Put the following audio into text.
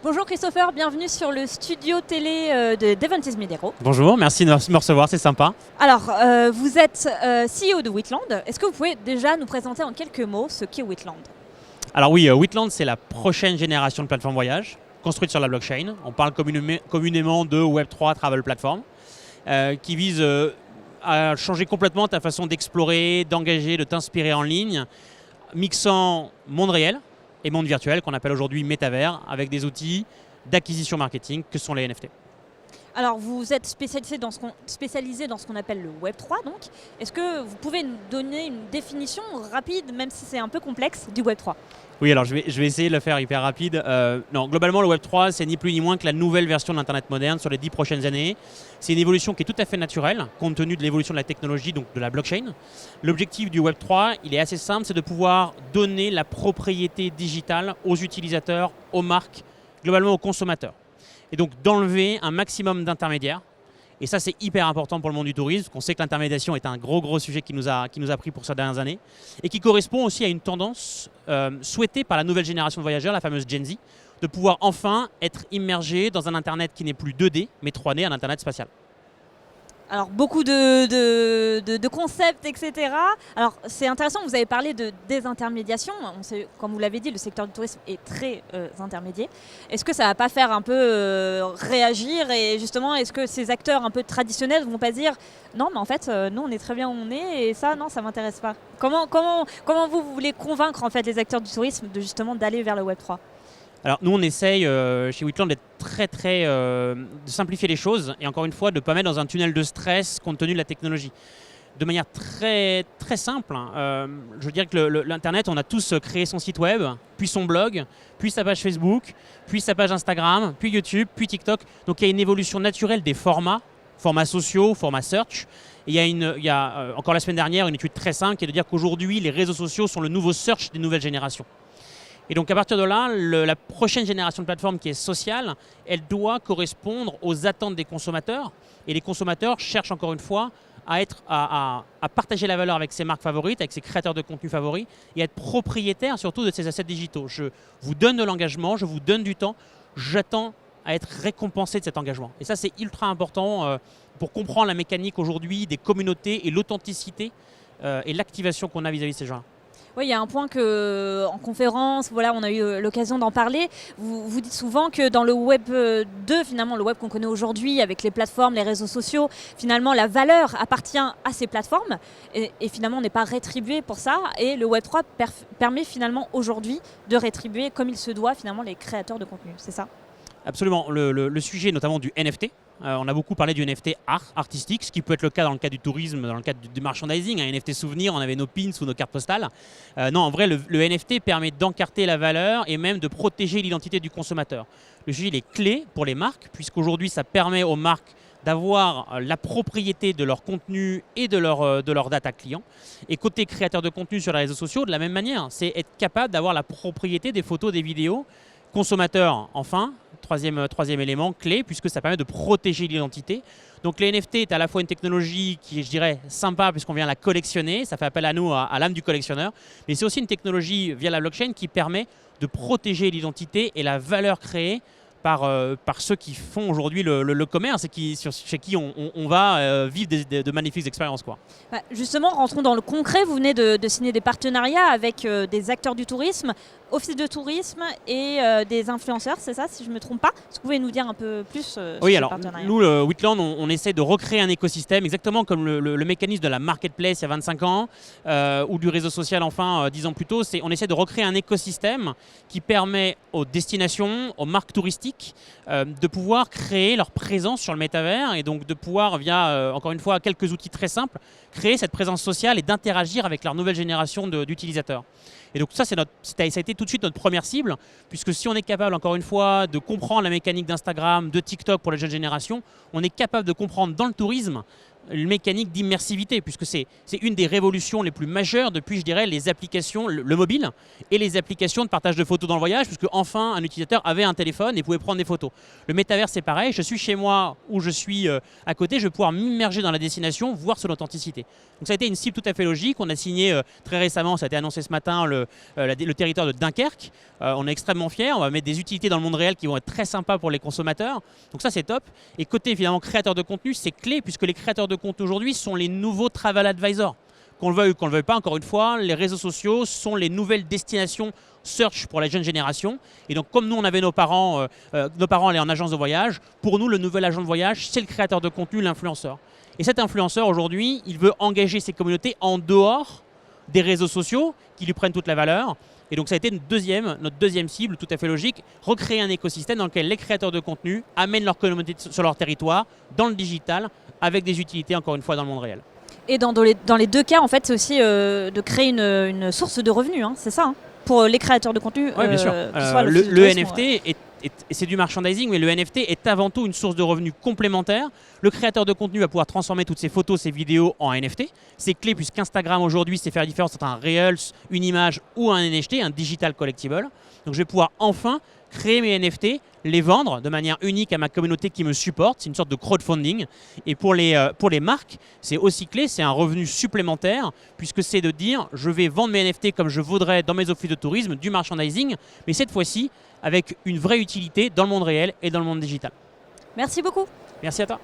Bonjour Christopher, bienvenue sur le studio télé d'Eventis Medero. Bonjour, merci de me recevoir, c'est sympa. Alors, vous êtes CEO de Witland. Est-ce que vous pouvez déjà nous présenter en quelques mots ce qu'est Witland? Alors oui, Witland, c'est la prochaine génération de plateforme voyage, construite sur la blockchain. On parle communément de Web3 Travel Platform, qui vise à changer complètement ta façon d'explorer, d'engager, de t'inspirer en ligne, mixant monde réel et monde virtuel, qu'on appelle aujourd'hui métavers, avec des outils d'acquisition marketing que sont les NFT. Alors, vous êtes spécialisé dans ce qu'on appelle le Web3, donc. Est-ce que vous pouvez nous donner une définition rapide, même si c'est un peu complexe, du Web3? Oui, alors je vais essayer de le faire hyper rapide. Non, globalement, le Web3, c'est ni plus ni moins que la nouvelle version de l'Internet moderne sur les 10 prochaines années. C'est une évolution qui est tout à fait naturelle, compte tenu de l'évolution de la technologie, donc de la blockchain. L'objectif du Web3, il est assez simple, c'est de pouvoir donner la propriété digitale aux utilisateurs, aux marques, globalement aux consommateurs. Et donc d'enlever un maximum d'intermédiaires. Et ça, c'est hyper important pour le monde du tourisme, parce qu'on sait que l'intermédiation est un gros sujet qui nous a pris pour ces dernières années, et qui correspond aussi à une tendance souhaitée par la nouvelle génération de voyageurs, la fameuse Gen Z, de pouvoir enfin être immergé dans un Internet qui n'est plus 2D, mais 3D, un Internet spatial. Alors, beaucoup de concepts, etc. Alors, c'est intéressant, vous avez parlé de désintermédiation. On sait, comme vous l'avez dit, le secteur du tourisme est très intermédié. Est-ce que ça ne va pas faire un peu réagir? Et justement, est-ce que ces acteurs un peu traditionnels ne vont pas dire « Non, mais en fait, nous, on est très bien où on est, et ça, non, ça ne m'intéresse pas ». Comment vous voulez convaincre en fait, les acteurs du tourisme d'aller vers le Web3? Alors nous, on essaye chez Witland d'être de simplifier les choses et encore une fois de ne pas mettre dans un tunnel de stress compte tenu de la technologie. De manière très simple, je veux dire que l'Internet, on a tous créé son site web, puis son blog, puis sa page Facebook, puis sa page Instagram, puis YouTube, puis TikTok. Donc il y a une évolution naturelle des formats sociaux, formats search. Et il y a encore la semaine dernière une étude très simple qui est de dire qu'aujourd'hui, les réseaux sociaux sont le nouveau search des nouvelles générations. Et donc à partir de là, la prochaine génération de plateforme qui est sociale, elle doit correspondre aux attentes des consommateurs. Et les consommateurs cherchent encore une fois à partager la valeur avec ses marques favorites, avec ses créateurs de contenu favoris et à être propriétaire surtout de ces assets digitaux. Je vous donne de l'engagement, je vous donne du temps, j'attends à être récompensé de cet engagement. Et ça, c'est ultra important pour comprendre la mécanique aujourd'hui des communautés et l'authenticité et l'activation qu'on a vis-à-vis de ces gens-là. Oui, il y a un point que, en conférence, voilà, on a eu l'occasion d'en parler. Vous dites souvent que dans le Web 2, finalement, le Web qu'on connaît aujourd'hui, avec les plateformes, les réseaux sociaux, finalement, la valeur appartient à ces plateformes et finalement, on n'est pas rétribué pour ça. Et le Web 3 permet finalement aujourd'hui de rétribuer comme il se doit finalement les créateurs de contenu. C'est ça? Absolument. Le sujet notamment du NFT. On a beaucoup parlé du NFT artistique, ce qui peut être le cas dans le cadre du tourisme, dans le cadre du merchandising. Un NFT souvenir, on avait nos pins ou nos cartes postales. Non, en vrai, le NFT permet d'encarter la valeur et même de protéger l'identité du consommateur. Le sujet il est clé pour les marques, puisqu'aujourd'hui, ça permet aux marques d'avoir la propriété de leur contenu et de leur data client. Et côté créateur de contenu sur les réseaux sociaux, de la même manière, c'est être capable d'avoir la propriété des photos, des vidéos. Consommateur, enfin, troisième élément clé, puisque ça permet de protéger l'identité. Donc les NFT est à la fois une technologie qui est, je dirais, sympa, puisqu'on vient la collectionner, ça fait appel à nous, à l'âme du collectionneur, mais c'est aussi une technologie via la blockchain qui permet de protéger l'identité et la valeur créée par ceux qui font aujourd'hui le commerce et chez qui on va vivre de magnifiques expériences, quoi. Justement, rentrons dans le concret. Vous venez de signer des partenariats avec des acteurs du tourisme, office de tourisme et des influenceurs, c'est ça, si je ne me trompe pas? Est-ce que vous pouvez nous dire un peu plus sur ces partenariats? Nous, Witland, on essaie de recréer un écosystème, exactement comme le mécanisme de la marketplace il y a 25 ans, ou du réseau social, enfin, 10 ans plus tôt. On essaie de recréer un écosystème qui permet aux destinations, aux marques touristiques, de pouvoir créer leur présence sur le métavers et donc de pouvoir, via, encore une fois, quelques outils très simples, créer cette présence sociale et d'interagir avec leur nouvelle génération d'utilisateurs. Et donc ça a été tout de suite notre première cible, puisque si on est capable, encore une fois, de comprendre la mécanique d'Instagram, de TikTok pour les jeunes générations, on est capable de comprendre dans le tourisme une mécanique d'immersivité, puisque c'est une des révolutions les plus majeures depuis, je dirais, les applications, le mobile et les applications de partage de photos dans le voyage, puisque enfin un utilisateur avait un téléphone et pouvait prendre des photos. Le métavers, c'est pareil, je suis chez moi ou je suis à côté, je vais pouvoir m'immerger dans la destination, voir son authenticité. Donc ça a été une cible tout à fait logique. On a signé très récemment, ça a été annoncé ce matin, le territoire de Dunkerque. On est extrêmement fiers, on va mettre des utilités dans le monde réel qui vont être très sympas pour les consommateurs. Donc ça, c'est top. Et côté évidemment créateur de contenu, c'est clé, puisque les créateurs de contenu aujourd'hui sont les nouveaux travel advisors. Qu'on le veuille ou qu'on ne le veuille pas, encore une fois, les réseaux sociaux sont les nouvelles destinations search pour la jeune génération. Et donc comme nous, on avait nos parents allaient en agence de voyage, pour nous, le nouvel agent de voyage, c'est le créateur de contenu, l'influenceur. Et cet influenceur, aujourd'hui, il veut engager ses communautés en dehors des réseaux sociaux qui lui prennent toute la valeur. Et donc ça a été notre deuxième cible, tout à fait logique, recréer un écosystème dans lequel les créateurs de contenu amènent leur communauté sur leur territoire, dans le digital, avec des utilités, encore une fois, dans le monde réel. Et dans les deux cas, en fait, c'est aussi de créer une source de revenus, hein, c'est ça, hein, pour les créateurs de contenu. Oui, bien sûr. Le NFT, c'est du merchandising, mais le NFT est avant tout une source de revenus complémentaire. Le créateur de contenu va pouvoir transformer toutes ses photos, ses vidéos en NFT. C'est clé puisqu'Instagram aujourd'hui, c'est faire la différence entre un Reels, une image ou un NFT, un digital collectible. Donc je vais pouvoir enfin créer mes NFT, les vendre de manière unique à ma communauté qui me supporte. C'est une sorte de crowdfunding. Et pour les marques, c'est aussi clé, c'est un revenu supplémentaire, puisque c'est de dire je vais vendre mes NFT comme je voudrais dans mes offices de tourisme, du merchandising, mais cette fois-ci avec une vraie utilité dans le monde réel et dans le monde digital. Merci beaucoup. Merci à toi.